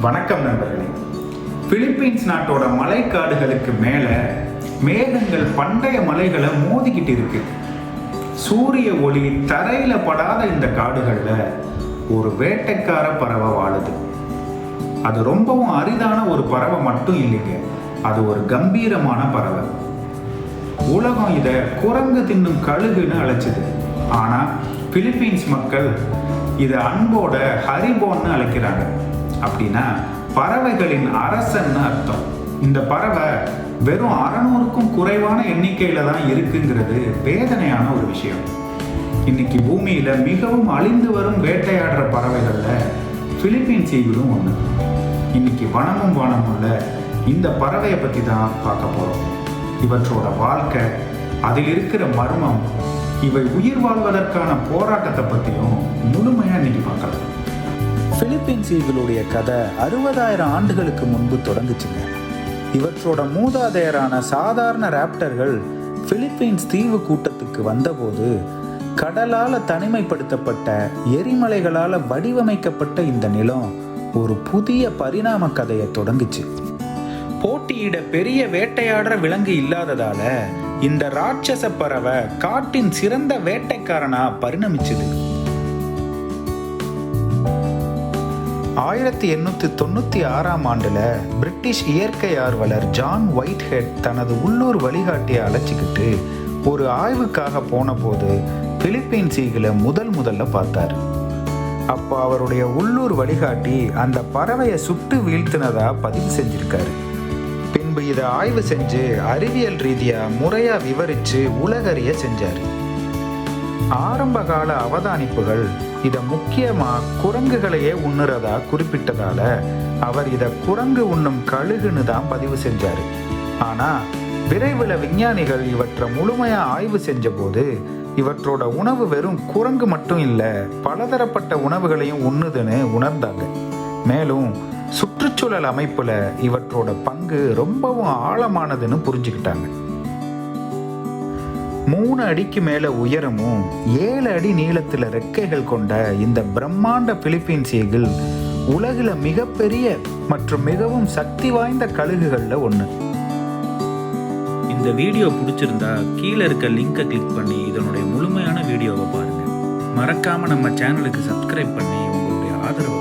வணக்கம் நண்பர்களே. பிலிப்பீன்ஸ் நாட்டோட மலைக்காடுகளுக்கு மேலே மேகங்கள் பண்டைய மலைகளை மோதிக்கிட்டு இருக்கு. சூரிய ஒளி தரையில் படாத இந்த காடுகளில் ஒரு வேட்டைக்கார பறவை வாழுது. அது ரொம்பவும் அரிதான ஒரு பறவை மட்டும் இல்லைங்க, அது ஒரு கம்பீரமான பறவை. உலகம் இதை குரங்கு தின்னும் கழுகுன்னு அழைச்சிது. ஆனால் பிலிப்பீன்ஸ் மக்கள் இதை அன்போட ஹரிபோன்னு அழைக்கிறாங்க. அப்படின்னா பறவைகளின் அரசன்னு அர்த்தம். இந்த பறவை வெறும் 600க்கும் குறைவான எண்ணிக்கையில தான் இருக்குங்கிறது வேதனையான ஒரு விஷயம். இன்னைக்கு பூமியில மிகவும் அழிந்து வரும் வேட்டையாடுற பறவைகள்ல பிலிப்பீன்ஸ் ஈகிளும் ஒன்று. இன்னைக்கு வனமும் வானமுள்ள இந்த பறவையை பற்றி தான் பார்க்க போறோம். இவற்றோட வாழ்க்கை, அதில் இருக்கிற மர்மம், இவை உயிர் வாழ்வதற்கான போராட்டத்தை பற்றியும் முழுமையாக இன்னைக்கு பார்க்கலாம். பிலிப்பீன்ஸ் ஈகிளுடைய கதை 60,000 ஆண்டுகளுக்கு முன்பு தொடங்குச்சுங்க. இவற்றோட மூதாதையரான சாதாரண ராப்டர்கள் பிலிப்பீன்ஸ் தீவு கூட்டத்துக்கு வந்தபோது கடலால் தனிமைப்படுத்தப்பட்ட எரிமலைகளால் வடிவமைக்கப்பட்ட இந்த நிலம் ஒரு புதிய பரிணாம கதையை தொடங்குச்சு. போட்டியிட பெரிய வேட்டையாடுற விலங்கு இல்லாததால இந்த ராட்சச பறவை காட்டின் சிறந்த வேட்டைக்காரனா பரிணமிச்சுது. 1896ஆம் ஆண்டுல பிரிட்டிஷ் இயற்கை ஆர்வலர் ஜான் ஒயிட்ஹெட் தனது உள்ளூர் வழிகாட்டியை அழைச்சிக்கிட்டு ஒரு ஆய்வுக்காக போன போது பிலிப்பீன்ஸ் ஈகிளை முதல்ல பார்த்தாரு. அப்போ அவருடைய உள்ளூர் வழிகாட்டி அந்த பறவையை சுட்டு வீழ்த்தினதா பதிவு செஞ்சிருக்காரு. பின்பு இதை ஆய்வு செஞ்சு அறிவியல் ரீதியா முறையா விவரிச்சு உலகறிய செஞ்சாரு. ஆரம்ப கால அவதானிப்புகள் இதை முக்கியமா குரங்குகளையே உண்ணுறதா குறிப்பிட்டதால அவர் இதை குரங்கு உண்ணும் கழுகுன்னு தான் பதிவு செஞ்சாரு. ஆனா விரைவில் விஞ்ஞானிகள் இவற்றை முழுமையா ஆய்வு செஞ்ச போது இவற்றோட உணவு வெறும் குரங்கு மட்டும் இல்ல, பலதரப்பட்ட உணவுகளையும் உண்ணுதுன்னு உணர்ந்தாங்க. மேலும் சுற்றுச்சூழல் அமைப்புல இவற்றோட பங்கு ரொம்பவும் ஆழமானதுன்னு புரிஞ்சுக்கிட்டாங்க. 3 அடிக்கு மேல உயரமும் 7 அடி நீளத்தில் ரெக்கைகள் கொண்ட இந்த பிரம்மாண்ட பிலிப்பீன்ஸ் ஈகிள் உலகில் மிகப்பெரிய மற்றும் மிகவும் சக்தி வாய்ந்த கழுகுகளில் ஒன்று. இந்த வீடியோ பிடிச்சிருந்தா கீழே இருக்க லிங்கை கிளிக் பண்ணி இதனுடைய முழுமையான வீடியோவை பாருங்கள். மறக்காமல் நம்ம சேனலுக்கு சப்ஸ்கிரைப் பண்ணி உங்களுடைய ஆதரவை